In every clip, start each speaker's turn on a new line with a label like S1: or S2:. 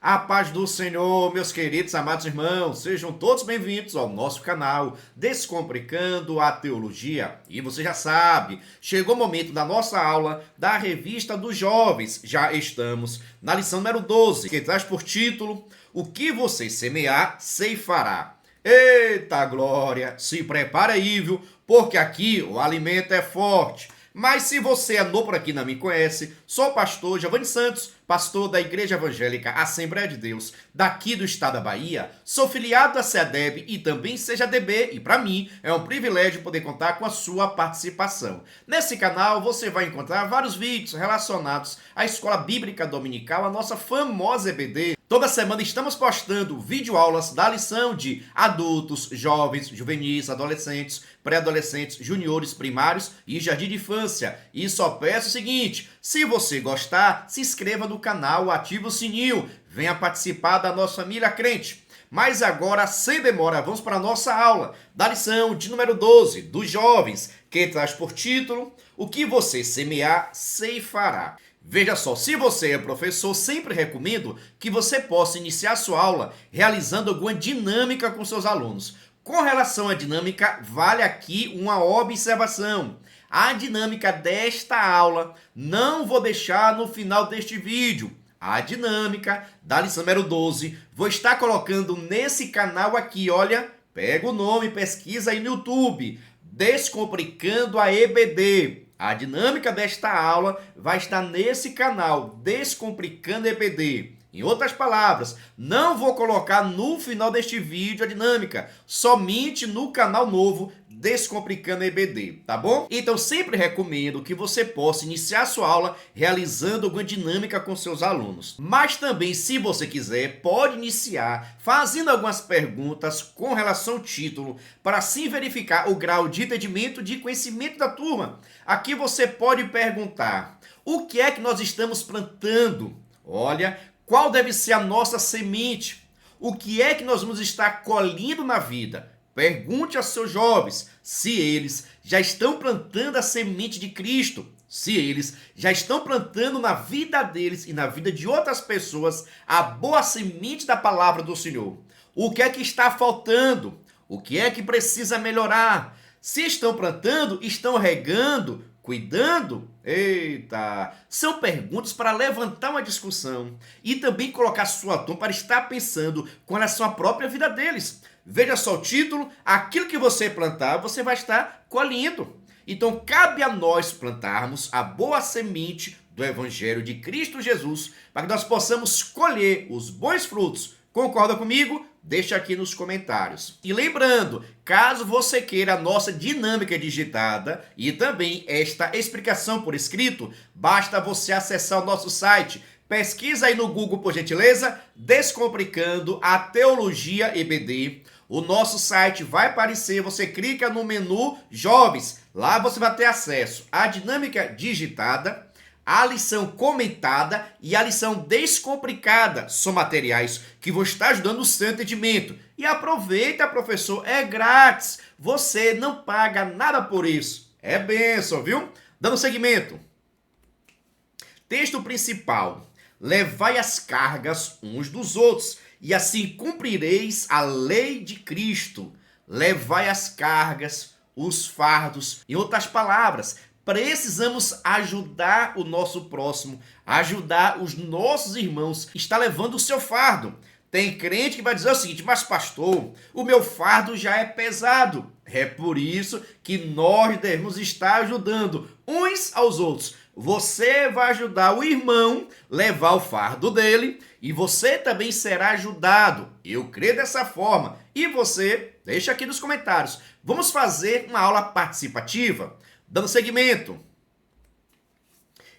S1: A paz do Senhor, meus queridos amados irmãos, sejam todos bem-vindos ao nosso canal Descomplicando a Teologia. E você já sabe, chegou o momento da nossa aula da Revista dos Jovens. Já estamos na lição número 12, que traz por título: O que você semear, ceifará. Eita glória, se prepara aí, viu? Porque aqui o alimento é forte. Mas se você é novo por aqui e não me conhece, sou o pastor Giovanni Santos, pastor da Igreja Evangélica Assembleia de Deus, daqui do estado da Bahia. Sou filiado da CEADEB e também CEADB, e para mim é um privilégio poder contar com a sua participação. Nesse canal você vai encontrar vários vídeos relacionados à Escola Bíblica Dominical, a nossa famosa EBD. Toda semana estamos postando videoaulas da lição de adultos, jovens, juvenis, adolescentes, pré-adolescentes, juniores, primários e jardim de infância. E só peço o seguinte: se você gostar, se inscreva no canal, ative o sininho, venha participar da nossa família crente. Mas agora, sem demora, vamos para a nossa aula da lição de número 12 dos jovens, que traz por título: O que você semear, ceifará. Veja só, se você é professor, sempre recomendo que você possa iniciar sua aula realizando alguma dinâmica com seus alunos. Com relação à dinâmica, vale aqui uma observação. A dinâmica desta aula não vou deixar no final deste vídeo. A dinâmica da lição número 12 vou estar colocando nesse canal aqui, olha, pega o nome, pesquisa aí no YouTube, Descomplicando a EBD. A dinâmica desta aula vai estar nesse canal, Descomplicando a EBD. Em outras palavras, não vou colocar no final deste vídeo a dinâmica, somente no canal novo Descomplicando a EBD, tá bom? Então sempre recomendo que você possa iniciar sua aula realizando alguma dinâmica com seus alunos. Mas também, se você quiser, pode iniciar fazendo algumas perguntas com relação ao título, para assim verificar o grau de entendimento, de conhecimento da turma. Aqui você pode perguntar: o que é que nós estamos plantando? Olha, qual deve ser a nossa semente? O que é que nós vamos estar colhendo na vida? Pergunte aos seus jovens se eles já estão plantando a semente de Cristo, se eles já estão plantando na vida deles e na vida de outras pessoas a boa semente da palavra do Senhor. O que é que está faltando? O que é que precisa melhorar? Se estão plantando, estão regando, cuidando? Eita! São perguntas para levantar uma discussão e também colocar sua turma para estar pensando com relação à própria vida deles. Veja só o título: aquilo que você plantar, você vai estar colhendo. Então, cabe a nós plantarmos a boa semente do Evangelho de Cristo Jesus, para que nós possamos colher os bons frutos. Concorda comigo? Deixa aqui nos comentários. E lembrando, caso você queira a nossa dinâmica digitada e também esta explicação por escrito, basta você acessar o nosso site. Pesquisa aí no Google, por gentileza, Descomplicando a Teologia EBD. O nosso site vai aparecer, você clica no menu Jovens. Lá você vai ter acesso à dinâmica digitada, a lição comentada e a lição descomplicada. São materiais que vão estar ajudando o seu entendimento. E aproveita, professor, é grátis. Você não paga nada por isso. É bênção, viu? Dando seguimento. Texto principal: levai as cargas uns dos outros, e assim cumprireis a lei de Cristo. Levai as cargas, os fardos. Em outras palavras, precisamos ajudar o nosso próximo, ajudar os nossos irmãos que está levando o seu fardo. Tem crente que vai dizer o seguinte: mas pastor, o meu fardo já é pesado. É por isso que nós devemos estar ajudando uns aos outros. Você vai ajudar o irmão a levar o fardo dele e você também será ajudado. Eu creio dessa forma. E você, deixa aqui nos comentários. Vamos fazer uma aula participativa? Dando seguimento.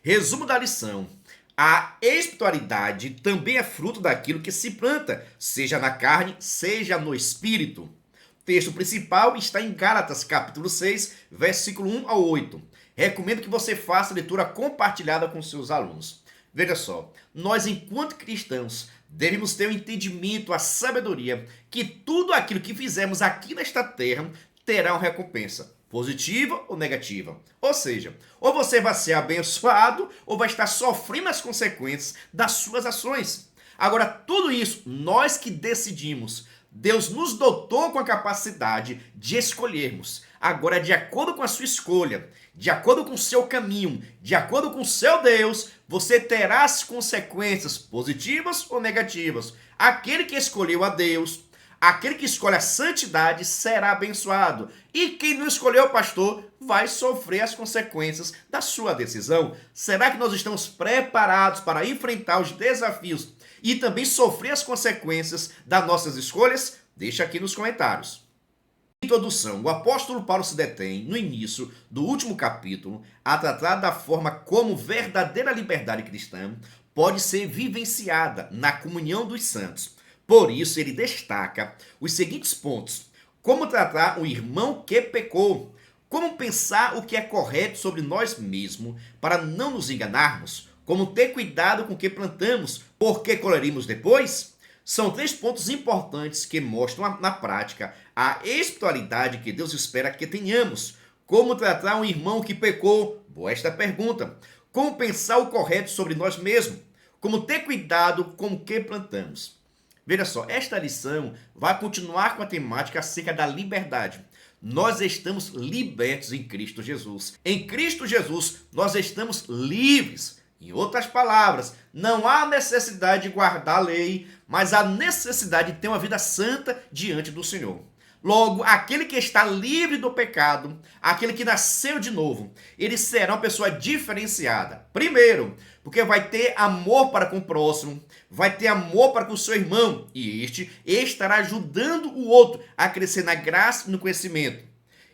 S1: Resumo da lição: a espiritualidade também é fruto daquilo que se planta, seja na carne, seja no espírito. O texto principal está em Gálatas, capítulo 6, versículo 1 ao 8. Recomendo que você faça a leitura compartilhada com seus alunos. Veja só, nós enquanto cristãos devemos ter o entendimento, a sabedoria, que tudo aquilo que fizermos aqui nesta terra terá uma recompensa, positiva ou negativa. Ou seja, ou você vai ser abençoado ou vai estar sofrendo as consequências das suas ações. Agora, tudo isso, nós que decidimos. Deus nos dotou com a capacidade de escolhermos. Agora, de acordo com a sua escolha, de acordo com o seu caminho, de acordo com o seu Deus, você terá as consequências positivas ou negativas. Aquele que escolheu a Deus, aquele que escolhe a santidade será abençoado. E quem não escolheu o pastor vai sofrer as consequências da sua decisão. Será que nós estamos preparados para enfrentar os desafios e também sofrer as consequências das nossas escolhas? Deixa aqui nos comentários. Introdução. O apóstolo Paulo se detém, no início do último capítulo, a tratar da forma como verdadeira liberdade cristã pode ser vivenciada na comunhão dos santos. Por isso, ele destaca os seguintes pontos: como tratar um irmão que pecou, como pensar o que é correto sobre nós mesmos para não nos enganarmos, como ter cuidado com o que plantamos, porque colheremos depois. São 3 pontos importantes que mostram na prática a espiritualidade que Deus espera que tenhamos. Como tratar um irmão que pecou? Boa esta pergunta. Como pensar o correto sobre nós mesmos? Como ter cuidado com o que plantamos? Veja só, esta lição vai continuar com a temática acerca da liberdade. Nós estamos libertos em Cristo Jesus. Em Cristo Jesus, nós estamos livres. Em outras palavras, não há necessidade de guardar a lei, mas há necessidade de ter uma vida santa diante do Senhor. Logo, aquele que está livre do pecado, aquele que nasceu de novo, ele será uma pessoa diferenciada. Primeiro, porque vai ter amor para com o próximo, vai ter amor para com o seu irmão, e este estará ajudando o outro a crescer na graça e no conhecimento.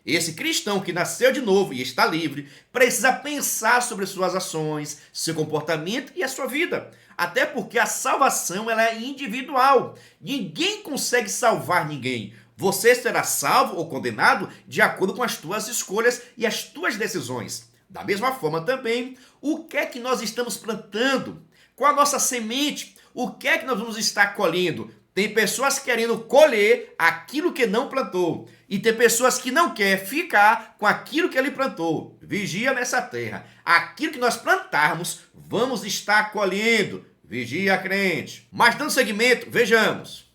S1: Esse cristão que nasceu de novo e está livre precisa pensar sobre suas ações, seu comportamento e a sua vida. Até porque a salvação ela é individual. Ninguém consegue salvar ninguém. Você será salvo ou condenado de acordo com as tuas escolhas e as tuas decisões. Da mesma forma também, o que é que nós estamos plantando? Qual a nossa semente? O que é que nós vamos estar colhendo? Tem pessoas querendo colher aquilo que não plantou. E tem pessoas que não querem ficar com aquilo que ele plantou. Vigia nessa terra. Aquilo que nós plantarmos, vamos estar colhendo. Vigia, crente. Mas dando seguimento, vejamos.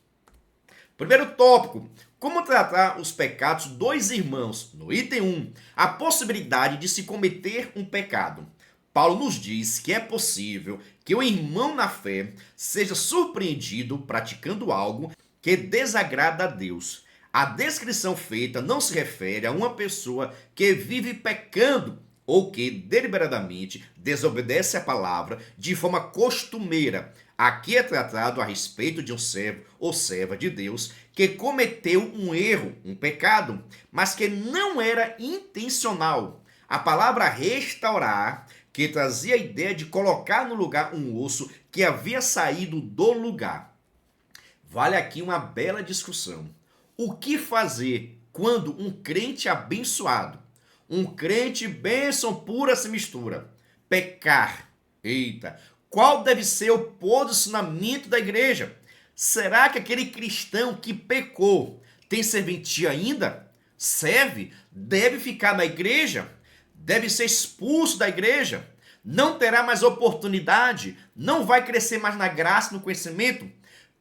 S1: Primeiro tópico. Como tratar os pecados dos irmãos? No item 1, a possibilidade de se cometer um pecado. Paulo nos diz que é possível que o irmão na fé seja surpreendido praticando algo que desagrada a Deus. A descrição feita não se refere a uma pessoa que vive pecando ou que deliberadamente desobedece a palavra de forma costumeira. Aqui é tratado a respeito de um servo ou serva de Deus que cometeu um erro, um pecado, mas que não era intencional. A palavra restaurar, que trazia a ideia de colocar no lugar um osso que havia saído do lugar. Vale aqui uma bela discussão. O que fazer quando um crente abençoado, um crente bênção pura se mistura? Pecar. Eita, qual deve ser o posicionamento da igreja? Será que aquele cristão que pecou tem serventia ainda? Serve? Deve ficar na igreja? Deve ser expulso da igreja? Não terá mais oportunidade? Não vai crescer mais na graça e no conhecimento?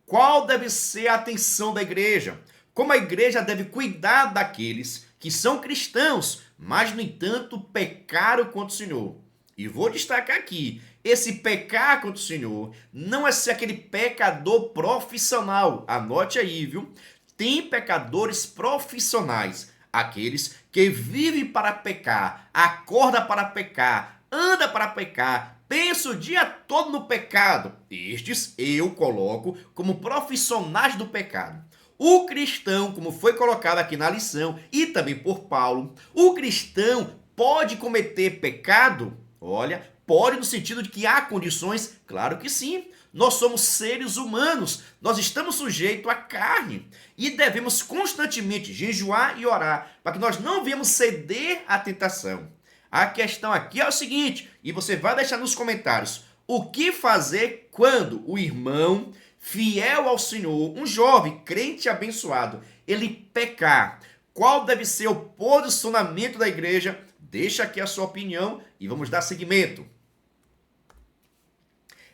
S1: Qual deve ser a atenção da igreja? Como a igreja deve cuidar daqueles que são cristãos, mas, no entanto, pecaram contra o Senhor? E vou destacar aqui, esse pecar contra o Senhor não é ser aquele pecador profissional. Anote aí, viu? Tem pecadores profissionais, aqueles que vivem para pecar, acorda para pecar, anda para pecar, pensa o dia todo no pecado. Estes eu coloco como profissionais do pecado. O cristão, como foi colocado aqui na lição e também por Paulo, o cristão pode cometer pecado? Olha, pode no sentido de que há condições? Claro que sim. Nós somos seres humanos, nós estamos sujeitos à carne e devemos constantemente jejuar e orar para que nós não venhamos ceder à tentação. A questão aqui é o seguinte, e você vai deixar nos comentários, o que fazer quando o irmão fiel ao Senhor, um jovem crente abençoado, ele pecar? Qual deve ser o posicionamento da igreja? Deixa aqui a sua opinião e vamos dar seguimento.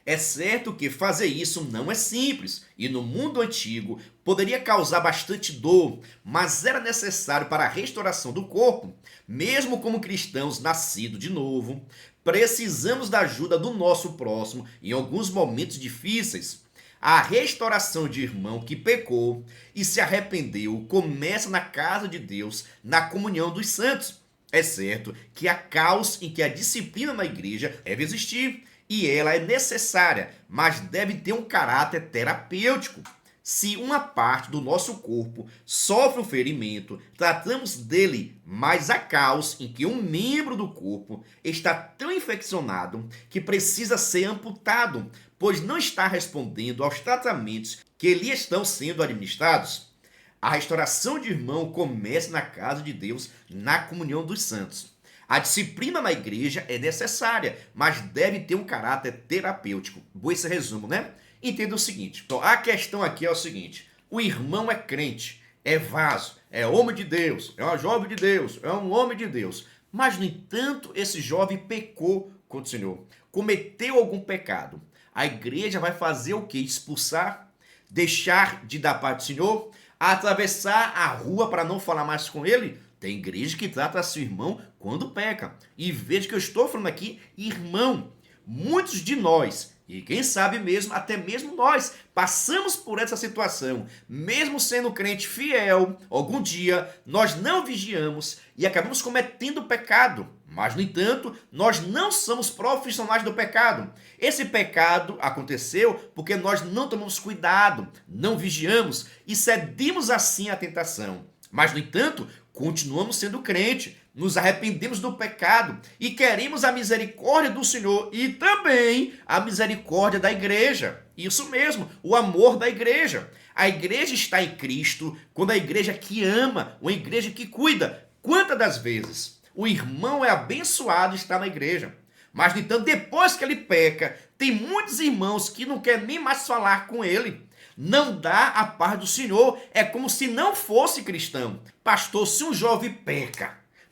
S1: É certo que fazer isso não é simples e no mundo antigo poderia causar bastante dor, mas era necessário para a restauração do corpo. Mesmo como cristãos nascidos de novo, precisamos da ajuda do nosso próximo em alguns momentos difíceis. A restauração de irmão que pecou e se arrependeu começa na casa de Deus, na comunhão dos santos. É certo que há caos em que a disciplina na igreja deve existir e ela é necessária, mas deve ter um caráter terapêutico. Se uma parte do nosso corpo sofre um ferimento, tratamos dele, mas há caos em que um membro do corpo está tão infeccionado que precisa ser amputado, pois não está respondendo aos tratamentos que lhe estão sendo administrados. A restauração de irmão começa na casa de Deus, na comunhão dos santos. A disciplina na igreja é necessária, mas deve ter um caráter terapêutico. Boa esse resumo, né? Entenda o seguinte, então, a questão aqui é o seguinte: o irmão é crente, é vaso, é homem de Deus, é uma jovem de Deus, é um homem de Deus. Mas, no entanto, esse jovem pecou contra o Senhor, cometeu algum pecado. A igreja vai fazer o quê? Expulsar? Deixar de dar parte do Senhor? Atravessar a rua para não falar mais com ele? Tem igreja que trata seu irmão quando peca. E veja que eu estou falando aqui, irmão. Muitos de nós, e quem sabe mesmo, até mesmo nós, passamos por essa situação. Mesmo sendo crente fiel, algum dia nós não vigiamos e acabamos cometendo pecado. Mas, no entanto, nós não somos profissionais do pecado. Esse pecado aconteceu porque nós não tomamos cuidado, não vigiamos e cedemos assim à tentação. Mas, no entanto, continuamos sendo crente, nos arrependemos do pecado e queremos a misericórdia do Senhor e também a misericórdia da igreja. Isso mesmo, o amor da igreja. A igreja está em Cristo quando a igreja que ama, uma igreja que cuida. Quantas das vezes o irmão é abençoado e está na igreja? Mas, no entanto, depois que ele peca, tem muitos irmãos que não querem nem mais falar com ele. Não dá a paz do Senhor, é como se não fosse cristão. Pastor, se um jovem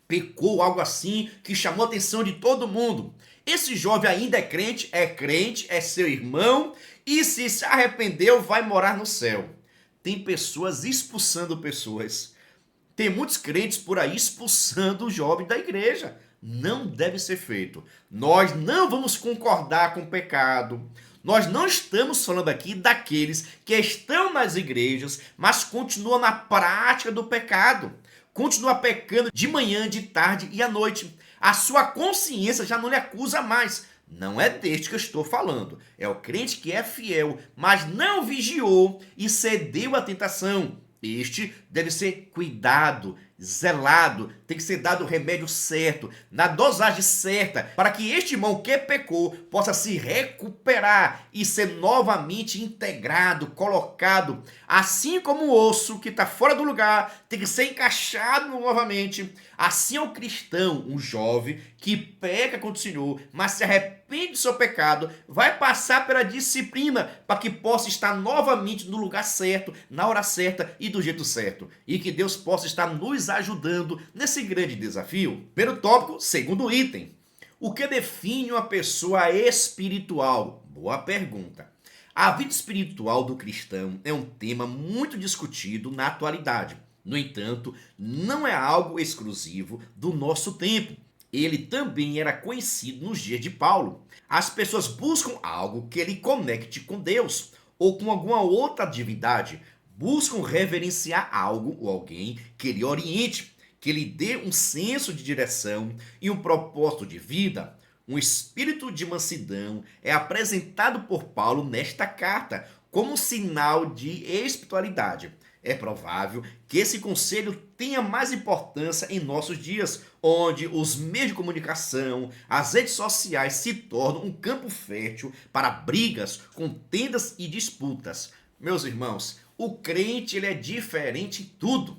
S1: pecou algo assim que chamou a atenção de todo mundo, esse jovem ainda é crente, é seu irmão e se arrependeu vai morar no céu. Tem pessoas expulsando pessoas. Tem muitos crentes por aí expulsando o jovem da igreja. Não deve ser feito. Nós não vamos concordar com o pecado. Nós não estamos falando aqui daqueles que estão nas igrejas, mas continuam na prática do pecado. Continua pecando de manhã, de tarde e à noite. A sua consciência já não lhe acusa mais. Não é deste que eu estou falando. É o crente que é fiel, mas não vigiou e cedeu à tentação. Este deve ser cuidado, zelado, tem que ser dado o remédio certo, na dosagem certa, para que este irmão que pecou possa se recuperar e ser novamente integrado, colocado, assim como o osso que está fora do lugar tem que ser encaixado novamente. Assim é o cristão, um jovem que peca contra o Senhor, mas se arrepende do seu pecado, vai passar pela disciplina para que possa estar novamente no lugar certo, na hora certa e do jeito certo. E que Deus possa estar nos ajudando nesse grande desafio. Primeiro tópico, segundo item. O que define uma pessoa espiritual? Boa pergunta. A vida espiritual do cristão é um tema muito discutido na atualidade. No entanto, não é algo exclusivo do nosso tempo. Ele também era conhecido nos dias de Paulo. As pessoas buscam algo que lhe conecte com Deus ou com alguma outra divindade. Buscam reverenciar algo ou alguém que lhe oriente, que lhe dê um senso de direção e um propósito de vida. Um espírito de mansidão é apresentado por Paulo nesta carta como um sinal de espiritualidade. É provável que esse conselho tenha mais importância em nossos dias, onde os meios de comunicação, as redes sociais se tornam um campo fértil para brigas, contendas e disputas. Meus irmãos, o crente ele é diferente em tudo.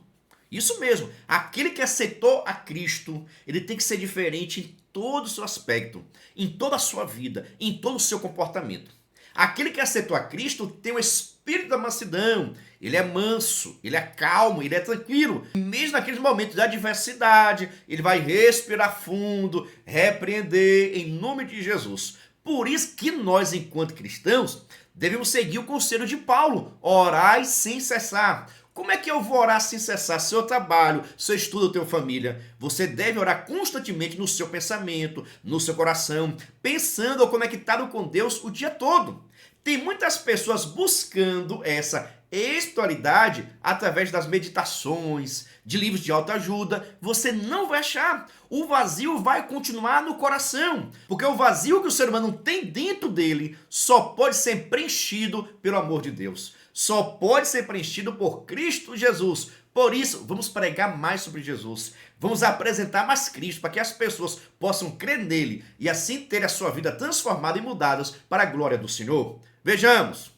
S1: Isso mesmo, aquele que aceitou a Cristo, ele tem que ser diferente em todo o seu aspecto, em toda a sua vida, em todo o seu comportamento. Aquele que aceitou a Cristo tem o espírito da mansidão, ele é manso, ele é calmo, ele é tranquilo. E mesmo naqueles momentos de adversidade, ele vai respirar fundo, repreender em nome de Jesus. Por isso que nós, enquanto cristãos, devemos seguir o conselho de Paulo: orai sem cessar. Como é que eu vou orar sem cessar? Seu trabalho, seu estudo, tua família. Você deve orar constantemente no seu pensamento, no seu coração, pensando ou conectado com Deus o dia todo. Tem muitas pessoas buscando essa espiritualidade através das meditações, de livros de autoajuda. Você não vai achar. O vazio vai continuar no coração, porque o vazio que o ser humano tem dentro dele só pode ser preenchido pelo amor de Deus. Só pode ser preenchido por Cristo Jesus. Por isso, vamos pregar mais sobre Jesus. Vamos apresentar mais Cristo para que as pessoas possam crer nele e assim ter a sua vida transformada e mudadas para a glória do Senhor. Vejamos.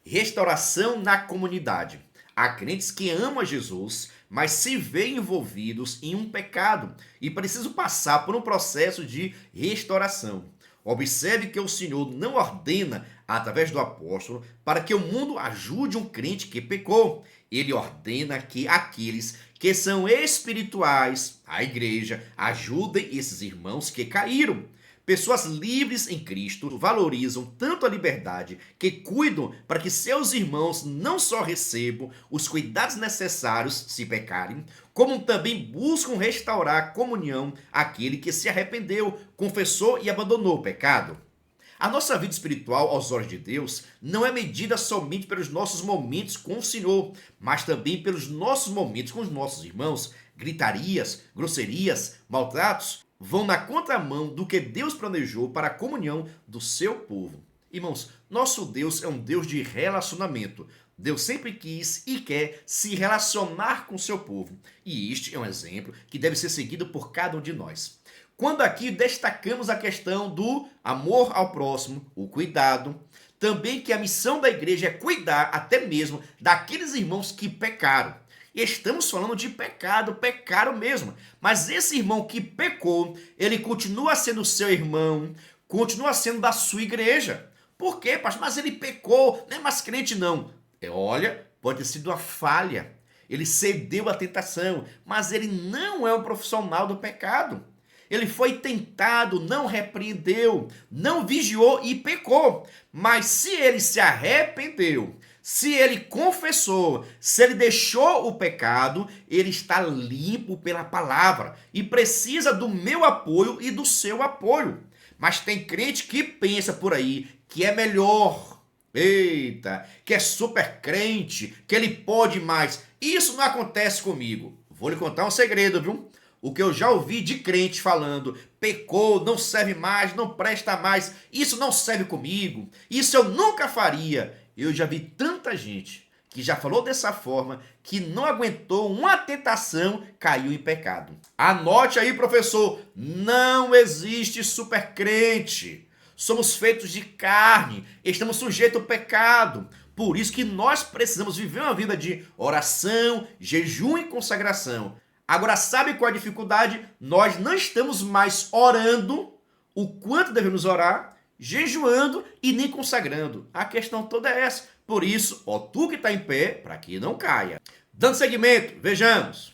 S1: Restauração na comunidade. Há crentes que amam a Jesus, mas se veem envolvidos em um pecado e precisam passar por um processo de restauração. Observe que o Senhor não ordena, através do apóstolo, para que o mundo ajude um crente que pecou. Ele ordena que aqueles que são espirituais, a igreja, ajudem esses irmãos que caíram. Pessoas livres em Cristo valorizam tanto a liberdade que cuidam para que seus irmãos não só recebam os cuidados necessários se pecarem, como também buscam restaurar a comunhão àquele que se arrependeu, confessou e abandonou o pecado. A nossa vida espiritual aos olhos de Deus não é medida somente pelos nossos momentos com o Senhor, mas também pelos nossos momentos com os nossos irmãos. Gritarias, grosserias, maltratos vão na contramão do que Deus planejou para a comunhão do seu povo. Irmãos, nosso Deus é um Deus de relacionamento. Deus sempre quis e quer se relacionar com o seu povo. E este é um exemplo que deve ser seguido por cada um de nós. Quando aqui destacamos a questão do amor ao próximo, o cuidado, também que a missão da igreja é cuidar até mesmo daqueles irmãos que pecaram. Estamos falando de pecado, pecaram mesmo. Mas esse irmão que pecou, ele continua sendo seu irmão, continua sendo da sua igreja. Por quê, pastor? Mas ele pecou, não é mais crente não. Olha, pode ter sido uma falha. Ele cedeu à tentação, mas ele não é um profissional do pecado. Ele foi tentado, não repreendeu, não vigiou e pecou. Mas se ele se arrependeu, se ele confessou, se ele deixou o pecado, ele está limpo pela palavra e precisa do meu apoio e do seu apoio. Mas tem crente que pensa por aí que é melhor, eita, que é super crente, que ele pode mais. Isso não acontece comigo. Vou lhe contar um segredo, viu? O que eu já ouvi de crente falando, pecou, não serve mais, não presta mais, isso não serve comigo, isso eu nunca faria. Eu já vi tanta gente que já falou dessa forma, que não aguentou uma tentação, caiu em pecado. Anote aí, professor, não existe supercrente. Somos feitos de carne, estamos sujeitos ao pecado. Por isso que nós precisamos viver uma vida de oração, jejum e consagração. Agora, sabe qual é a dificuldade? Nós não estamos mais orando o quanto devemos orar, jejuando e nem consagrando. A questão toda é essa. Por isso, ó tu que está em pé, para que não caia. Dando seguimento, vejamos.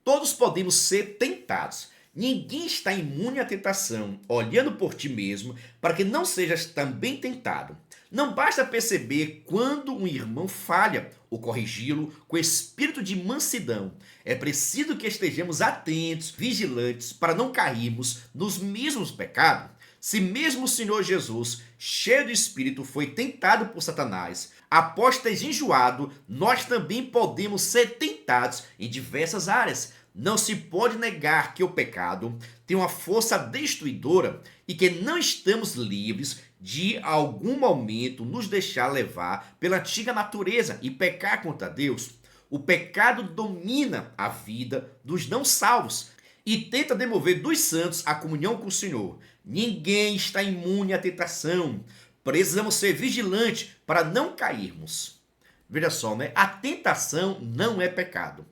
S1: Todos podemos ser tentados. Ninguém está imune à tentação, olhando por ti mesmo, para que não sejas também tentado. Não basta perceber quando um irmão falha ou corrigi-lo com espírito de mansidão. É preciso que estejamos atentos, vigilantes, para não cairmos nos mesmos pecados. Se mesmo o Senhor Jesus, cheio do Espírito, foi tentado por Satanás, após ter enjoado, nós também podemos ser tentados em diversas áreas. Não se pode negar que o pecado tem uma força destruidora e que não estamos livres de algum momento nos deixar levar pela antiga natureza e pecar contra Deus. O pecado domina a vida dos não salvos e tenta demover dos santos a comunhão com o Senhor. Ninguém está imune à tentação. Precisamos ser vigilantes para não cairmos. Veja só, né? A tentação não é pecado.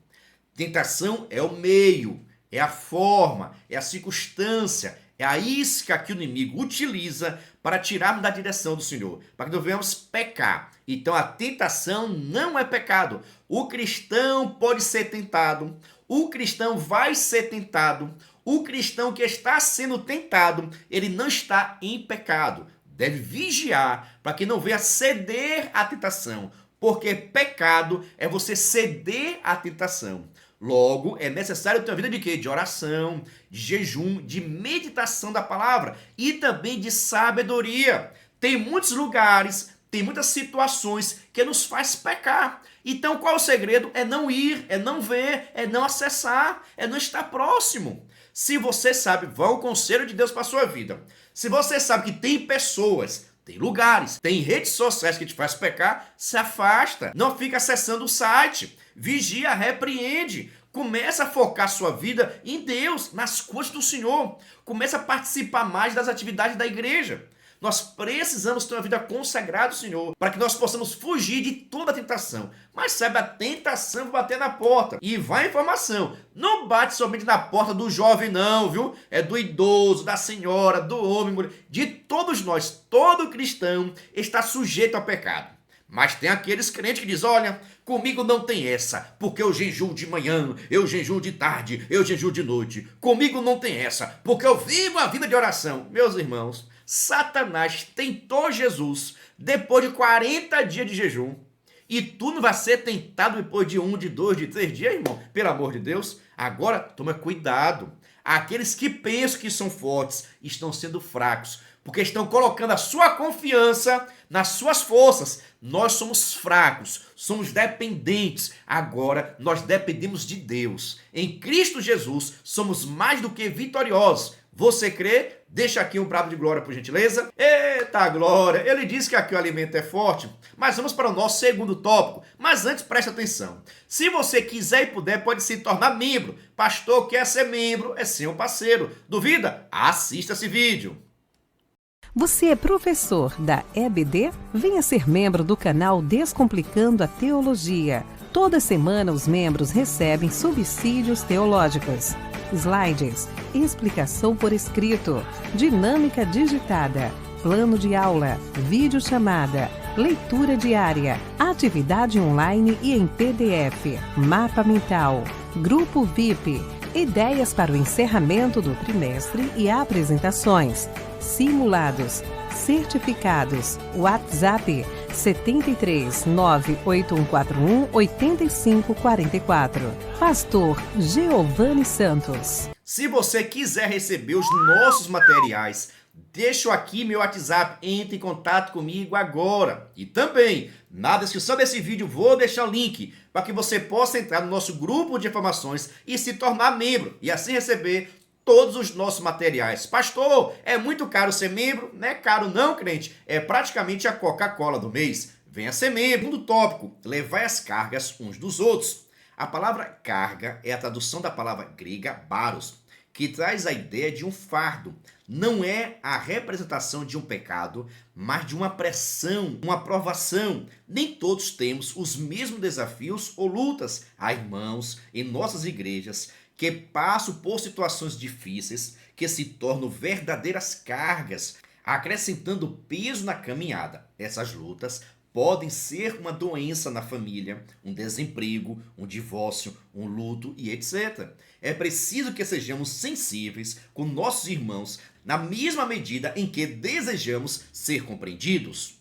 S1: Tentação é o meio, é a forma, é a circunstância, É a isca que o inimigo utiliza para tirarmos da direção do Senhor, para que não venhamos pecar. Então a tentação não é pecado. O cristão pode ser tentado, o cristão vai ser tentado, o cristão que está sendo tentado, ele não está em pecado. Deve vigiar para que não venha ceder à tentação, porque pecado é você ceder à tentação. Logo, é necessário ter uma vida de quê? De oração, de jejum, de meditação da palavra e também de sabedoria. Tem muitos lugares, tem muitas situações que nos faz pecar. Então, qual é o segredo? É não ir, é não ver, é não acessar, é não estar próximo. Se você sabe, vá o conselho de Deus para a sua vida. Se você sabe que tem pessoas, tem lugares, tem redes sociais que te faz pecar, se afasta. Não fica acessando o site. Vigia, repreende. Começa a focar sua vida em Deus, nas coisas do Senhor. Começa a participar mais das atividades da igreja. Nós precisamos ter uma vida consagrada ao Senhor para que nós possamos fugir de toda a tentação. Mas sabe, a tentação vai bater na porta. E vai informação, não bate somente na porta do jovem não, viu? É do idoso, da senhora, do homem, mulher, de todos nós. Todo cristão está sujeito ao pecado. Mas tem aqueles crentes que dizem, olha, comigo não tem essa, porque eu jejuo de manhã, eu jejuo de tarde, eu jejuo de noite. Comigo não tem essa, porque eu vivo a vida de oração. Meus irmãos, Satanás tentou Jesus depois de 40 dias de jejum. E tu não vai ser tentado depois de 1, de 2, de 3 dias, irmão? Pelo amor de Deus. Agora, toma cuidado. Aqueles que pensam que são fortes estão sendo fracos, porque estão colocando a sua confiança nas suas forças. Nós somos fracos, somos dependentes. Agora nós dependemos de Deus. Em Cristo Jesus somos mais do que vitoriosos. Você crê? Deixa aqui um brado de glória, por gentileza. Eita glória! Ele disse que aqui o alimento é forte, mas vamos para o nosso segundo tópico. Mas antes, preste atenção. Se você quiser e puder, pode se tornar membro. Pastor, quer ser membro, é ser um parceiro. Duvida? Assista esse vídeo.
S2: Você é professor da EBD? Venha ser membro do canal Descomplicando a Teologia. Toda semana os membros recebem subsídios teológicos, slides, explicação por escrito, dinâmica digitada, plano de aula, videochamada, leitura diária, atividade online e em PDF, mapa mental, grupo VIP, ideias para o encerramento do trimestre e apresentações, simulados, certificados, WhatsApp 73 98141 8544. Pastor Giovanni Santos.
S1: Se você quiser receber os nossos materiais, deixo aqui meu WhatsApp, entre em contato comigo agora. E também, na descrição desse vídeo, vou deixar o link para que você possa entrar no nosso grupo de informações e se tornar membro, e assim receber todos os nossos materiais. Pastor, é muito caro ser membro? Não é caro não, crente. É praticamente a Coca-Cola do mês. Venha ser membro. Segundo tópico, levai as cargas uns dos outros. A palavra carga é a tradução da palavra grega baros, que traz a ideia de um fardo. Não é a representação de um pecado, mas de uma pressão, uma provação. Nem todos temos os mesmos desafios ou lutas. Há irmãos em nossas igrejas que passam por situações difíceis, que se tornam verdadeiras cargas, acrescentando peso na caminhada. Essas lutas podem ser uma doença na família, um desemprego, um divórcio, um luto e etc. É preciso que sejamos sensíveis com nossos irmãos na mesma medida em que desejamos ser compreendidos.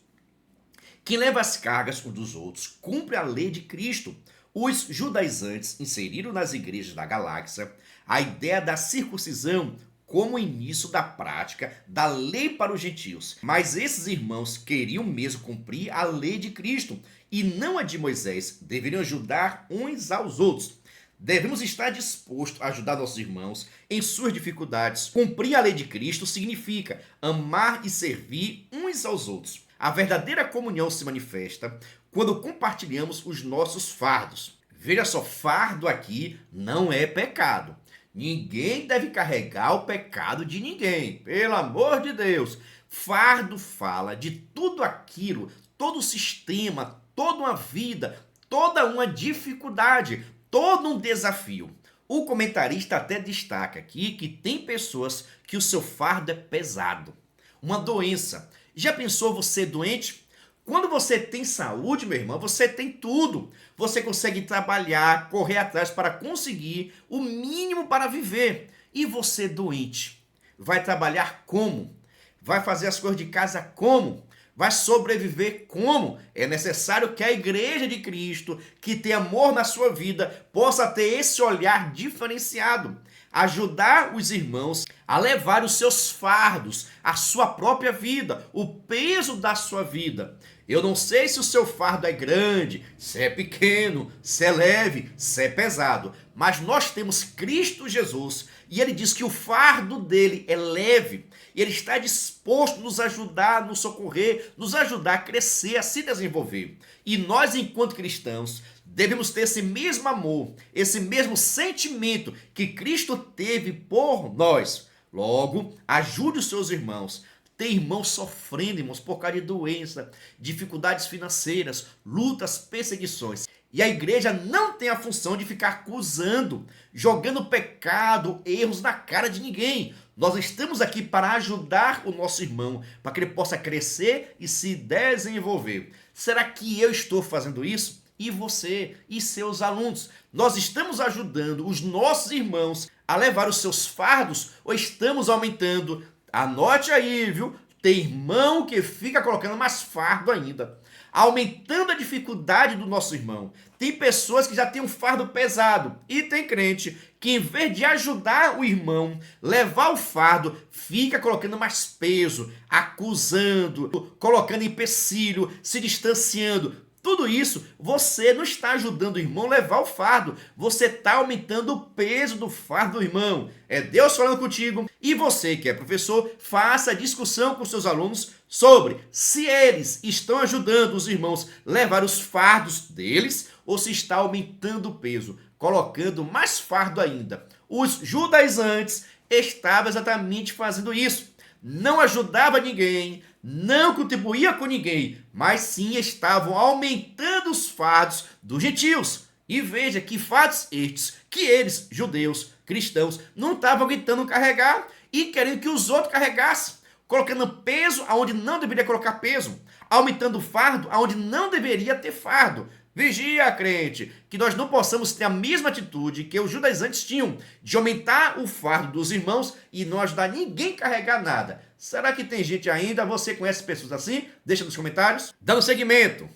S1: Quem leva as cargas uns dos outros cumpre a lei de Cristo. Os judaizantes inseriram nas igrejas da galáxia a ideia da circuncisão como início da prática da lei para os gentios. Mas esses irmãos queriam mesmo cumprir a lei de Cristo e não a de Moisés. Deveriam ajudar uns aos outros. Devemos estar dispostos a ajudar nossos irmãos em suas dificuldades. Cumprir a lei de Cristo significa amar e servir uns aos outros. A verdadeira comunhão se manifesta quando compartilhamos os nossos fardos. Veja só, fardo aqui não é pecado. Ninguém deve carregar o pecado de ninguém, pelo amor de Deus. Fardo fala de tudo aquilo, todo o sistema, toda uma vida, toda uma dificuldade, todo um desafio. O comentarista até destaca aqui que tem pessoas que o seu fardo é pesado, uma doença. Já pensou você doente? Quando você tem saúde, meu irmão, você tem tudo. Você consegue trabalhar, correr atrás para conseguir o mínimo para viver. E você doente? Vai trabalhar como? Vai fazer as coisas de casa como? Vai sobreviver como? É necessário que a Igreja de Cristo, que tem amor na sua vida, possa ter esse olhar diferenciado. Ajudar os irmãos a levar os seus fardos, a sua própria vida, o peso da sua vida. Eu não sei se o seu fardo é grande, se é pequeno, se é leve, se é pesado, mas nós temos Cristo Jesus e ele diz que o fardo dele é leve e ele está disposto a nos ajudar, nos socorrer, nos ajudar a crescer, a se desenvolver. E nós, enquanto cristãos, devemos ter esse mesmo amor, esse mesmo sentimento que Cristo teve por nós. Logo, ajude os seus irmãos. Tem irmãos sofrendo, irmãos, por causa de doença, dificuldades financeiras, lutas, perseguições. E a igreja não tem a função de ficar acusando, jogando pecado, erros na cara de ninguém. Nós estamos aqui para ajudar o nosso irmão, para que ele possa crescer e se desenvolver. Será que eu estou fazendo isso? E você e seus alunos? Nós estamos ajudando os nossos irmãos a levar os seus fardos ou estamos aumentando? Anote aí, viu? Tem irmão que fica colocando mais fardo ainda, aumentando a dificuldade do nosso irmão. Tem pessoas que já têm um fardo pesado e tem crente que, em vez de ajudar o irmão, levar o fardo, fica colocando mais peso, acusando, colocando empecilho, se distanciando. Tudo isso, você não está ajudando o irmão a levar o fardo. Você está aumentando o peso do fardo do irmão. É Deus falando contigo. E você que é professor, faça discussão com seus alunos sobre se eles estão ajudando os irmãos a levar os fardos deles ou se está aumentando o peso, colocando mais fardo ainda. Os judaizantes estavam exatamente fazendo isso. Não ajudava ninguém, não contribuía com ninguém, mas sim estavam aumentando os fardos dos gentios. E veja que fardos estes que eles, judeus, cristãos, não estavam aguentando carregar e querendo que os outros carregassem, colocando peso aonde não deveria colocar peso, aumentando o fardo aonde não deveria ter fardo. Vigia, crente, que nós não possamos ter a mesma atitude que os judaizantes tinham, de aumentar o fardo dos irmãos e não ajudar ninguém a carregar nada. Será que tem gente ainda? Você conhece pessoas assim? Deixa nos comentários. Dando seguimento.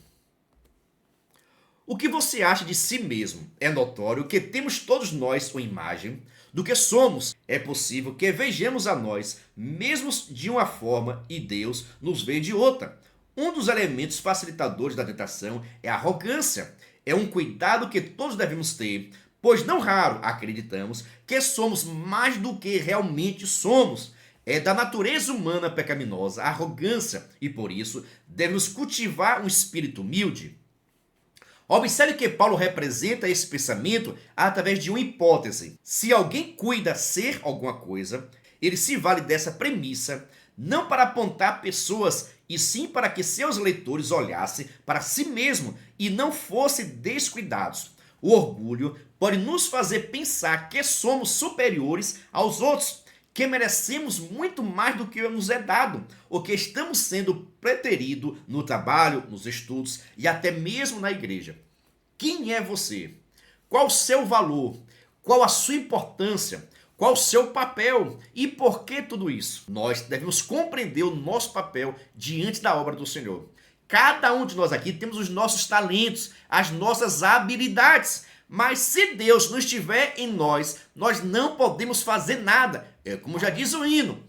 S1: O que você acha de si mesmo? É notório que temos todos nós uma imagem do que somos. É possível que vejamos a nós mesmos de uma forma e Deus nos vê de outra. Um dos elementos facilitadores da tentação é a arrogância. É um cuidado que todos devemos ter, pois não raro acreditamos que somos mais do que realmente somos. É da natureza humana pecaminosa a arrogância e por isso devemos cultivar um espírito humilde. Observe que Paulo representa esse pensamento através de uma hipótese. Se alguém cuida ser alguma coisa, ele se vale dessa premissa não para apontar pessoas, e sim para que seus leitores olhassem para si mesmo e não fossem descuidados. O orgulho pode nos fazer pensar que somos superiores aos outros, que merecemos muito mais do que nos é dado, ou que estamos sendo preteridos no trabalho, nos estudos e até mesmo na igreja. Quem é você? Qual o seu valor? Qual a sua importância? Qual o seu papel? E por que tudo isso? Nós devemos compreender o nosso papel diante da obra do Senhor. Cada um de nós aqui temos os nossos talentos, as nossas habilidades. Mas se Deus não estiver em nós, nós não podemos fazer nada. É como já diz o hino.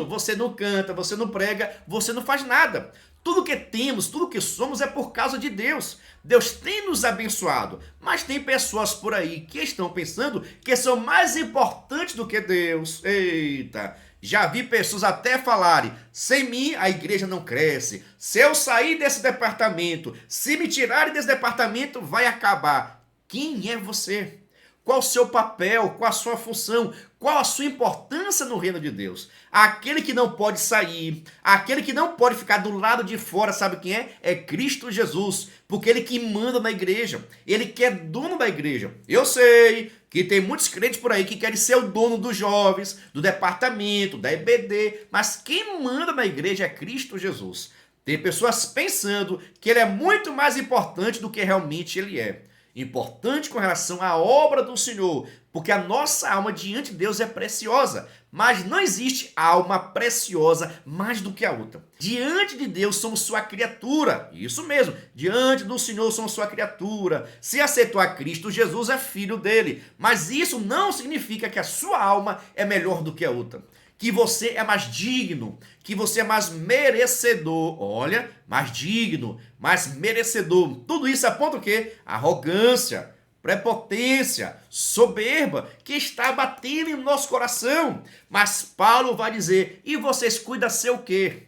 S1: Você não canta, você não prega, você não faz nada. Tudo que temos, tudo que somos é por causa de Deus. Deus tem nos abençoado, mas tem pessoas por aí que estão pensando que são mais importantes do que Deus. Eita, já vi pessoas até falarem, sem mim a igreja não cresce. Se eu sair desse departamento, se me tirarem desse departamento, vai acabar. Quem é você? qual o seu papel, qual a sua função, qual a sua importância no reino de Deus. Aquele que não pode sair, aquele que não pode ficar do lado de fora, sabe quem é? É Cristo Jesus, porque ele que manda na igreja, ele que é dono da igreja. Eu sei que tem muitos crentes por aí que querem ser o dono dos jovens, do departamento, da EBD, mas quem manda na igreja é Cristo Jesus. Tem pessoas pensando que ele é muito mais importante do que realmente ele é. Importante com relação à obra do Senhor, porque a nossa alma diante de Deus é preciosa, mas não existe alma preciosa mais do que a outra. Diante de Deus somos sua criatura, isso mesmo, diante do Senhor somos sua criatura. Se aceitou a Cristo, Jesus é filho dele, mas isso não significa que a sua alma é melhor do que a outra. Que você é mais digno, que você é mais merecedor. Olha, mais digno, mais merecedor. Tudo isso aponta o quê? Arrogância, prepotência, soberba, que está batendo em nosso coração. Mas Paulo vai dizer, e vocês cuidam ser o quê?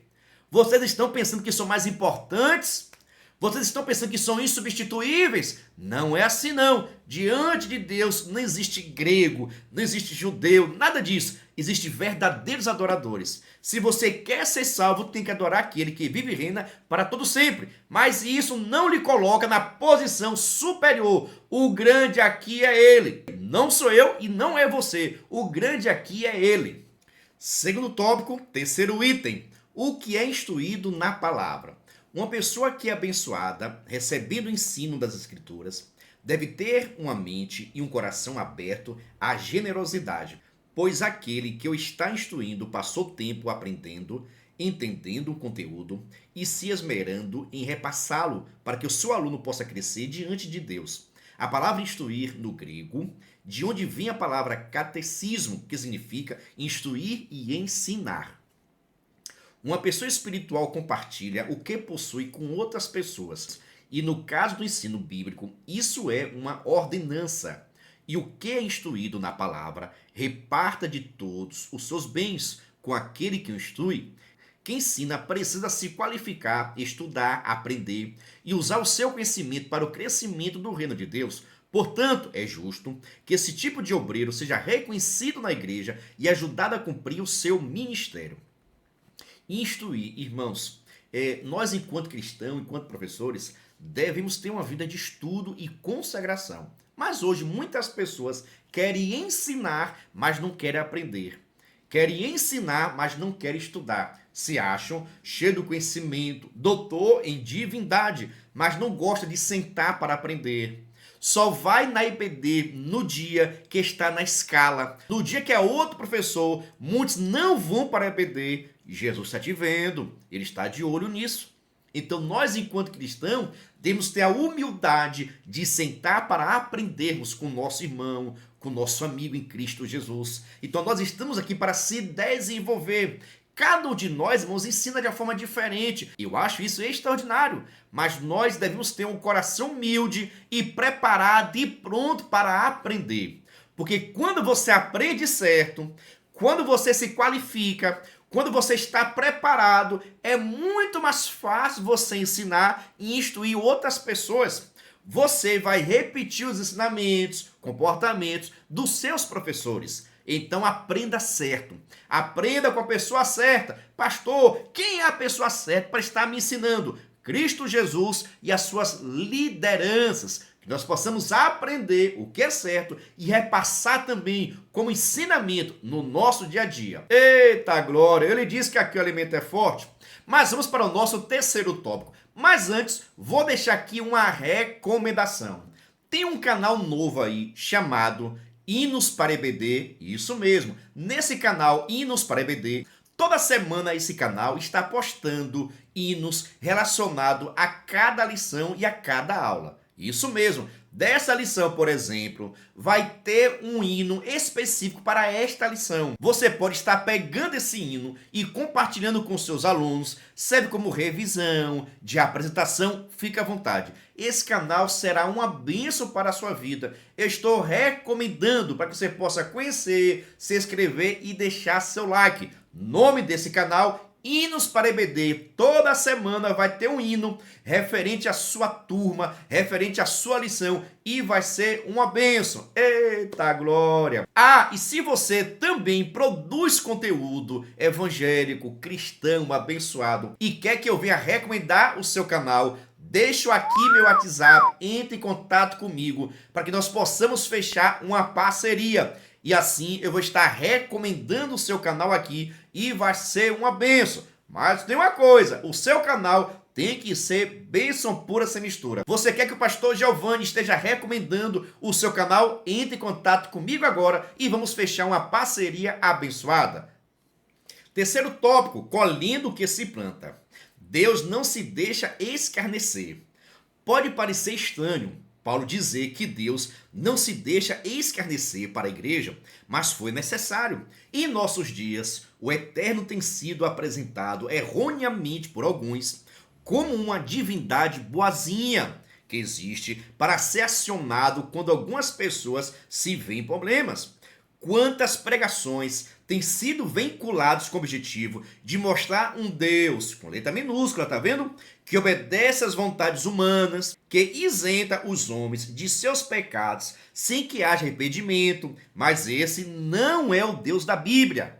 S1: Vocês estão pensando que são mais importantes? Vocês estão pensando que são insubstituíveis? Não é assim não. Diante de Deus não existe grego, não existe judeu, nada disso. Existem verdadeiros adoradores. Se você quer ser salvo, tem que adorar aquele que vive e reina para todo sempre. Mas isso não lhe coloca na posição superior. O grande aqui é ele. Não sou eu e não é você. O grande aqui é ele. Segundo tópico, terceiro item. O que é instruído na palavra? Uma pessoa que é abençoada, recebendo o ensino das Escrituras, deve ter uma mente e um coração aberto à generosidade, pois aquele que o está instruindo passou tempo aprendendo, entendendo o conteúdo e se esmerando em repassá-lo para que o seu aluno possa crescer diante de Deus. A palavra instruir no grego, de onde vem a palavra catecismo, que significa instruir e ensinar. Uma pessoa espiritual compartilha o que possui com outras pessoas. E no caso do ensino bíblico, isso é uma ordenança. E o que é instruído na palavra, reparta de todos os seus bens com aquele que o instrui. Quem ensina precisa se qualificar, estudar, aprender e usar o seu conhecimento para o crescimento do reino de Deus. Portanto, é justo que esse tipo de obreiro seja reconhecido na igreja e ajudado a cumprir o seu ministério. Instruir, irmãos, nós enquanto cristãos, enquanto professores, devemos ter uma vida de estudo e consagração. Mas hoje muitas pessoas querem ensinar, mas não querem aprender. Querem ensinar, mas não querem estudar. Se acham cheios do conhecimento, doutor em divindade, mas não gostam de sentar para aprender. Só vai na EBD no dia que está na escala. No dia que é outro professor, muitos não vão para a EBD. Jesus está te vendo, ele está de olho nisso. Então nós, enquanto cristãos, devemos ter a humildade de sentar para aprendermos com o nosso irmão, com o nosso amigo em Cristo Jesus. Então nós estamos aqui para se desenvolver. Cada um de nós, irmãos, ensina de uma forma diferente. Eu acho isso extraordinário. Mas nós devemos ter um coração humilde e preparado e pronto para aprender. Porque quando você aprende certo, quando você se qualifica, quando você está preparado, é muito mais fácil você ensinar e instruir outras pessoas. Você vai repetir os ensinamentos, comportamentos dos seus professores. Então aprenda certo. Aprenda com a pessoa certa. Pastor, quem é a pessoa certa para estar me ensinando? Cristo Jesus e as suas lideranças. Que nós possamos aprender o que é certo e repassar também como ensinamento no nosso dia a dia. Eita glória! Ele diz que aqui o alimento é forte. Mas vamos para o nosso terceiro tópico. Mas antes, vou deixar aqui uma recomendação. Tem um canal novo aí chamado Hinos para EBD, isso mesmo. Nesse canal Hinos para EBD, toda semana esse canal está postando hinos relacionados a cada lição e a cada aula. Isso mesmo. Dessa lição, por exemplo, vai ter um hino específico para esta lição. Você pode estar pegando esse hino e compartilhando com seus alunos, serve como revisão, de apresentação, fica à vontade. Esse canal será uma bênção para a sua vida. Eu estou recomendando para que você possa conhecer, se inscrever e deixar seu like. Nome desse canal, Hinos para EBD. Toda semana vai ter um hino referente à sua turma, referente à sua lição, e vai ser uma bênção. Eita glória! Ah, e se você também produz conteúdo evangélico, cristão, abençoado, e quer que eu venha recomendar o seu canal, deixo aqui meu WhatsApp, entre em contato comigo para que nós possamos fechar uma parceria. E assim eu vou estar recomendando o seu canal aqui e vai ser uma bênção. Mas tem uma coisa, o seu canal tem que ser bênção pura sem mistura. Você quer que o pastor Giovanni esteja recomendando o seu canal? Entre em contato comigo agora e vamos fechar uma parceria abençoada. Terceiro tópico, colhendo o que se planta. Deus não se deixa escarnecer. Pode parecer estranho Paulo dizer que Deus não se deixa escarnecer para a igreja, mas foi necessário. Em nossos dias, o Eterno tem sido apresentado erroneamente por alguns como uma divindade boazinha que existe para ser acionado quando algumas pessoas se veem em problemas. Quantas pregações têm sido vinculadas com o objetivo de mostrar um Deus, com letra minúscula, tá vendo? Que obedece às vontades humanas, que isenta os homens de seus pecados sem que haja arrependimento, mas esse não é o Deus da Bíblia.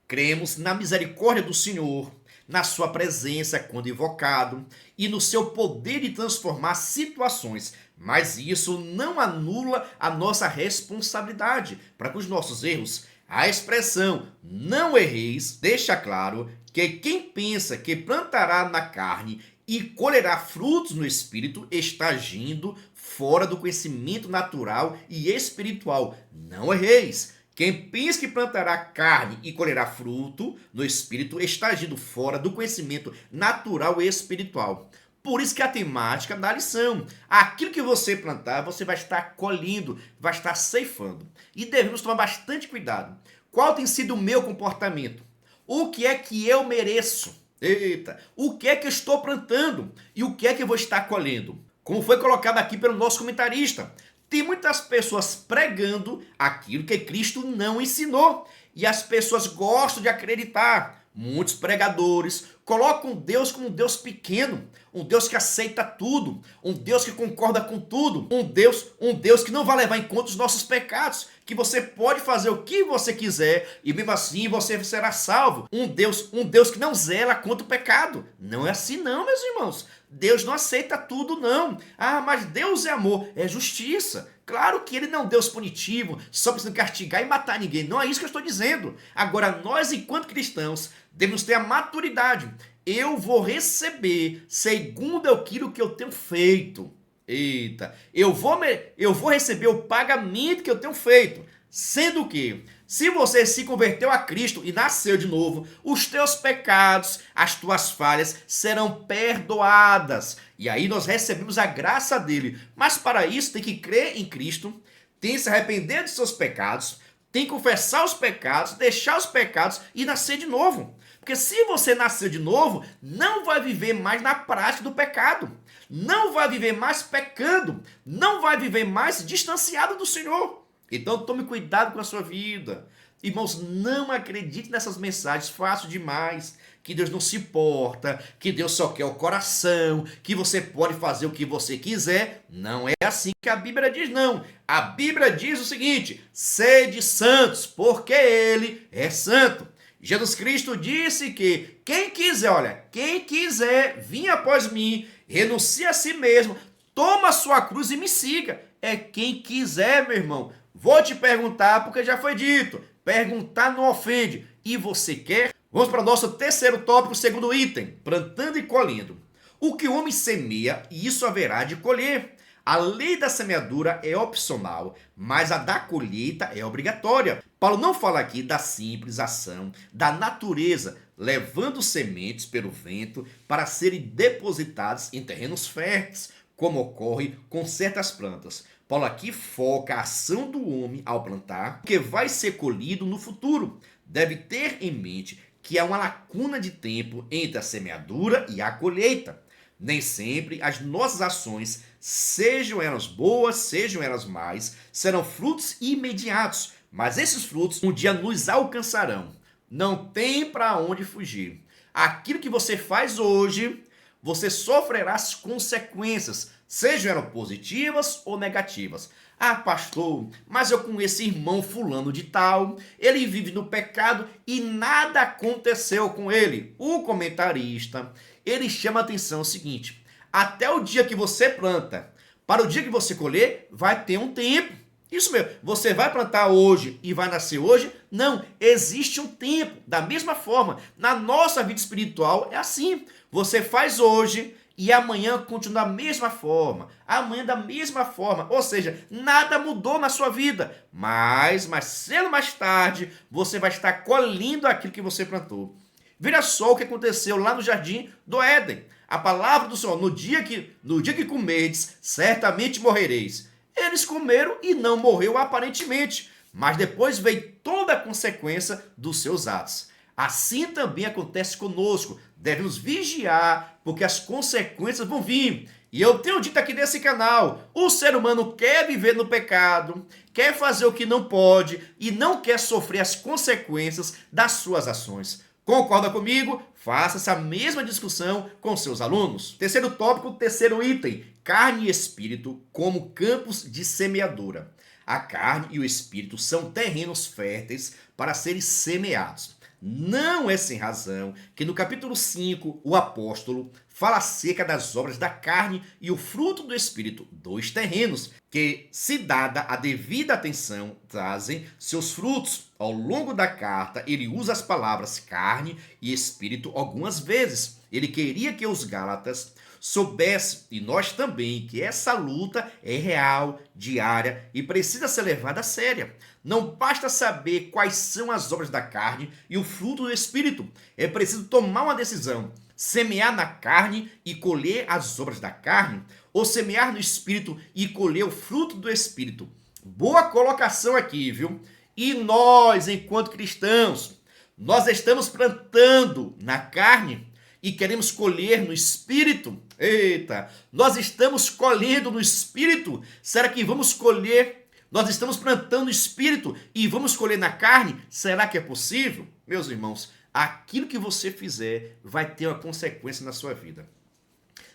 S1: Cremos na misericórdia do Senhor, na sua presença quando invocado e no seu poder de transformar situações, mas isso não anula a nossa responsabilidade para com os nossos erros. A expressão não erreis deixa claro que quem pensa que plantará na carne e colherá frutos no espírito está agindo fora do conhecimento natural e espiritual. Não erreis. Quem pensa que plantará carne e colherá fruto no espírito está agindo fora do conhecimento natural e espiritual. Por isso que a temática da lição, aquilo que você plantar, você vai estar colhendo, vai estar ceifando. E devemos tomar bastante cuidado. Qual tem sido o meu comportamento? O que é que eu mereço? Eita, o que é que eu estou plantando? E o que é que eu vou estar colhendo? Como foi colocado aqui pelo nosso comentarista, tem muitas pessoas pregando aquilo que Cristo não ensinou. E as pessoas gostam de acreditar. Muitos pregadores colocam Deus como um Deus pequeno, um Deus que aceita tudo, um Deus que concorda com tudo, um Deus que não vai levar em conta os nossos pecados, que você pode fazer o que você quiser e mesmo assim você será salvo. Um Deus que não zela contra o pecado. Não é assim não, meus irmãos. Deus não aceita tudo não. Ah, mas Deus é amor, é justiça. Claro que ele não é um Deus punitivo, só precisando castigar e matar ninguém. Não é isso que eu estou dizendo. Agora, nós, enquanto cristãos, devemos ter a maturidade. Eu vou receber segundo aquilo que eu tenho feito. Eita, eu vou receber o pagamento que eu tenho feito. Sendo que, se você se converteu a Cristo e nasceu de novo, os teus pecados, as tuas falhas serão perdoadas. E aí nós recebemos a graça dele. Mas para isso tem que crer em Cristo, tem que se arrepender dos seus pecados, tem que confessar os pecados, deixar os pecados e nascer de novo. Porque se você nasceu de novo, não vai viver mais na prática do pecado. Não vai viver mais pecando. Não vai viver mais distanciado do Senhor. Então tome cuidado com a sua vida. Irmãos, não acredite nessas mensagens fácil demais, que Deus não se importa, que Deus só quer o coração, que você pode fazer o que você quiser. Não é assim que a Bíblia diz, não. A Bíblia diz o seguinte: sede santos, porque Ele é santo. Jesus Cristo disse que quem quiser vir após mim, renuncie a si mesmo, toma a sua cruz e me siga. É quem quiser, meu irmão. Vou te perguntar, porque já foi dito, perguntar não ofende. E você quer? Vamos para o nosso terceiro tópico, segundo item, plantando e colhendo. O que o homem semeia, isso haverá de colher. A lei da semeadura é opcional, mas a da colheita é obrigatória. Paulo não fala aqui da simples ação da natureza, levando sementes pelo vento para serem depositadas em terrenos férteis, como ocorre com certas plantas. Paulo aqui foca a ação do homem ao plantar, que vai ser colhido no futuro. Deve ter em mente que há uma lacuna de tempo entre a semeadura e a colheita. Nem sempre as nossas ações, sejam elas boas, sejam elas más, serão frutos imediatos, mas esses frutos um dia nos alcançarão. Não tem para onde fugir. Aquilo que você faz hoje, você sofrerá as consequências, sejam elas positivas ou negativas. Ah, pastor, mas eu conheço irmão fulano de tal, ele vive no pecado e nada aconteceu com ele. O comentarista, ele chama a atenção o seguinte: até o dia que você planta, para o dia que você colher, vai ter um tempo. Isso mesmo, você vai plantar hoje e vai nascer hoje? Não, existe um tempo. Da mesma forma, na nossa vida espiritual é assim. Você faz hoje e amanhã continua da mesma forma. Amanhã da mesma forma. Ou seja, nada mudou na sua vida. Mas mais cedo ou mais tarde, você vai estar colhendo aquilo que você plantou. Veja só o que aconteceu lá no jardim do Éden. A palavra do Senhor, no dia que comerdes, certamente morrereis. Eles comeram e não morreu aparentemente, mas depois veio toda a consequência dos seus atos. Assim também acontece conosco. Devemos vigiar, porque as consequências vão vir. E eu tenho dito aqui nesse canal, o ser humano quer viver no pecado, quer fazer o que não pode e não quer sofrer as consequências das suas ações. Concorda comigo? Faça essa mesma discussão com seus alunos. Terceiro tópico, terceiro item: carne e espírito como campos de semeadura. A carne e o espírito são terrenos férteis para serem semeados. Não é sem razão que no capítulo 5 o apóstolo fala acerca das obras da carne e o fruto do espírito, dois terrenos que, se dada a devida atenção, trazem seus frutos. Ao longo da carta, ele usa as palavras carne e espírito algumas vezes. Ele queria que os Gálatas soubessem, e nós também, que essa luta é real, diária e precisa ser levada a sério. Não basta saber quais são as obras da carne e o fruto do espírito. É preciso tomar uma decisão: semear na carne e colher as obras da carne, ou semear no espírito e colher o fruto do espírito. Boa colocação aqui, viu? E nós, enquanto cristãos, nós estamos plantando na carne e queremos colher no espírito. Eita, nós estamos colhendo no espírito. Será que vamos colher? Nós estamos plantando no espírito e vamos colher na carne? Será que é possível? Meus irmãos, aquilo que você fizer vai ter uma consequência na sua vida.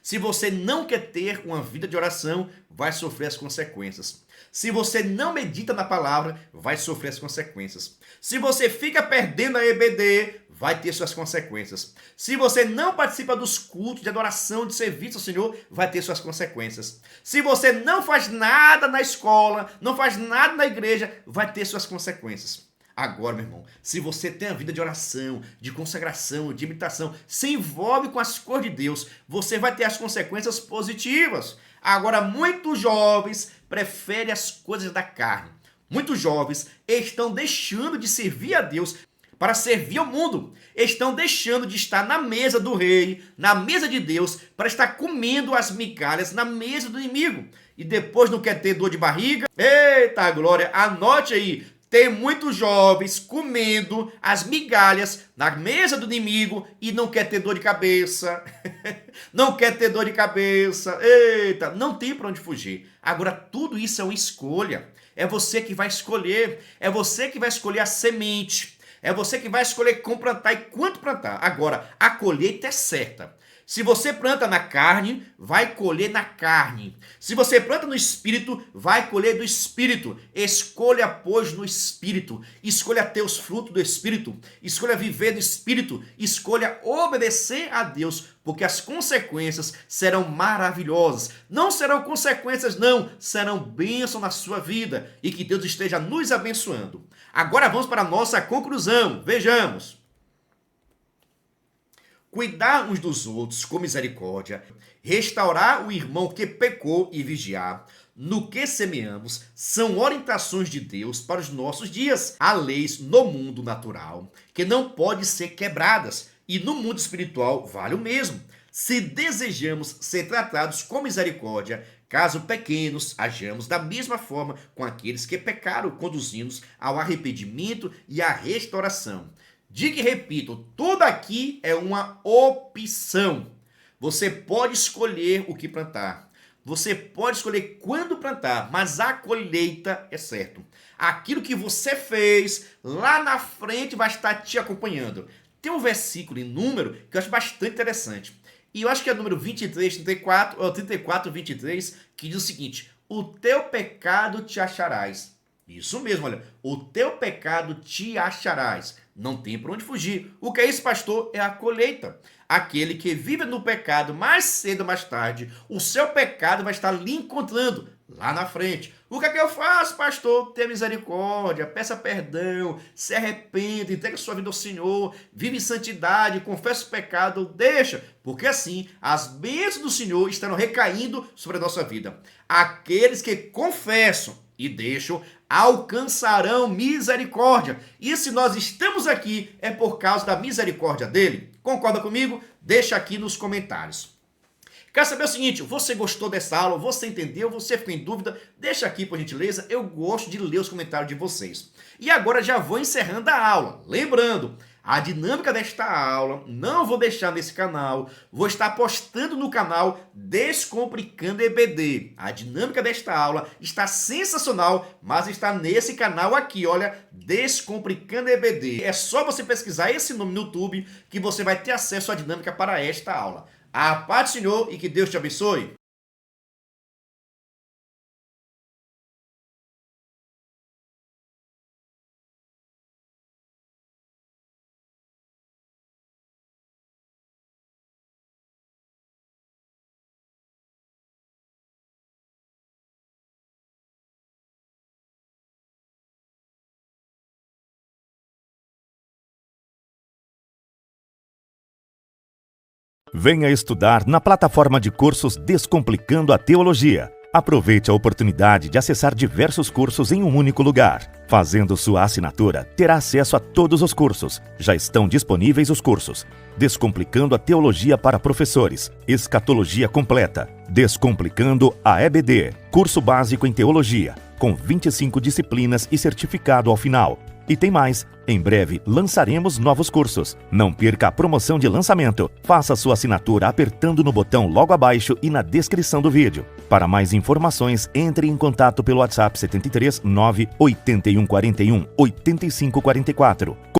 S1: Se você não quer ter uma vida de oração, vai sofrer as consequências. Se você não medita na palavra, vai sofrer as consequências. Se você fica perdendo a EBD, vai ter suas consequências. Se você não participa dos cultos de adoração, de serviço ao Senhor, vai ter suas consequências. Se você não faz nada na escola, não faz nada na igreja, vai ter suas consequências. Agora, meu irmão, se você tem a vida de oração, de consagração, de imitação, se envolve com as coisas de Deus, você vai ter as consequências positivas. Agora, muitos jovens preferem as coisas da carne. Muitos jovens estão deixando de servir a Deus para servir ao mundo. Estão deixando de estar na mesa do rei, na mesa de Deus, para estar comendo as migalhas na mesa do inimigo. E depois não quer ter dor de barriga? Eita glória, anote aí. Tem muitos jovens comendo as migalhas na mesa do inimigo e não quer ter dor de cabeça. Não quer ter dor de cabeça. Eita, não tem para onde fugir. Agora, tudo isso é uma escolha. É você que vai escolher. É você que vai escolher a semente. É você que vai escolher como plantar e quanto plantar. Agora, a colheita é certa. Se você planta na carne, vai colher na carne. Se você planta no espírito, vai colher do espírito. Escolha, pois, no espírito. Escolha ter os frutos do espírito. Escolha viver do espírito. Escolha obedecer a Deus, porque as consequências serão maravilhosas. Não serão consequências, não. Serão bênçãos na sua vida. E que Deus esteja nos abençoando. Agora vamos para a nossa conclusão. Vejamos. Cuidar uns dos outros com misericórdia, restaurar o irmão que pecou e vigiar, no que semeamos, são orientações de Deus para os nossos dias. Há leis no mundo natural que não podem ser quebradas e no mundo espiritual vale o mesmo. Se desejamos ser tratados com misericórdia, caso pequenos, hajamos da mesma forma com aqueles que pecaram, conduzindo-nos ao arrependimento e à restauração. Diga e repito, tudo aqui é uma opção. Você pode escolher o que plantar. você pode escolher quando plantar, mas a colheita é certo. Aquilo que você fez lá na frente vai estar te acompanhando. Tem um versículo em Número que eu acho bastante interessante. E eu acho que é o número 23, 34, ou 34, 23, que diz o seguinte: o teu pecado te acharás. Isso mesmo, olha, o teu pecado te acharás. Não tem para onde fugir. O que é isso, pastor? É a colheita. Aquele que vive no pecado, mais cedo ou mais tarde, o seu pecado vai estar lhe encontrando lá na frente. O que é que eu faço, pastor? Tenha misericórdia, peça perdão, se arrependa, entregue sua vida ao Senhor, vive em santidade, confessa o pecado, deixa, porque assim as bênçãos do Senhor estarão recaindo sobre a nossa vida. Aqueles que confessam e deixam, alcançarão misericórdia. E se nós estamos aqui, é por causa da misericórdia dele. Concorda comigo? Deixa aqui nos comentários. Quero saber o seguinte: você gostou dessa aula? Você entendeu? Você ficou em dúvida? Deixa aqui, por gentileza. Eu gosto de ler os comentários de vocês. E agora já vou encerrando a aula. Lembrando, a dinâmica desta aula não vou deixar nesse canal, vou estar postando no canal Descomplicando EBD. A dinâmica desta aula está sensacional, mas está nesse canal aqui, olha, Descomplicando EBD. É só você pesquisar esse nome no YouTube que você vai ter acesso à dinâmica para esta aula. A paz do Senhor e que Deus te abençoe.
S3: Venha estudar na plataforma de cursos Descomplicando a Teologia. Aproveite a oportunidade de acessar diversos cursos em um único lugar. Fazendo sua assinatura, terá acesso a todos os cursos. Já estão disponíveis os cursos: Descomplicando a Teologia para Professores, Escatologia Completa, Descomplicando a EBD, Curso Básico em Teologia, com 25 disciplinas e certificado ao final. E tem mais, em breve lançaremos novos cursos. Não perca a promoção de lançamento. Faça sua assinatura apertando no botão logo abaixo e na descrição do vídeo. Para mais informações, entre em contato pelo WhatsApp 73 9 8141 8544.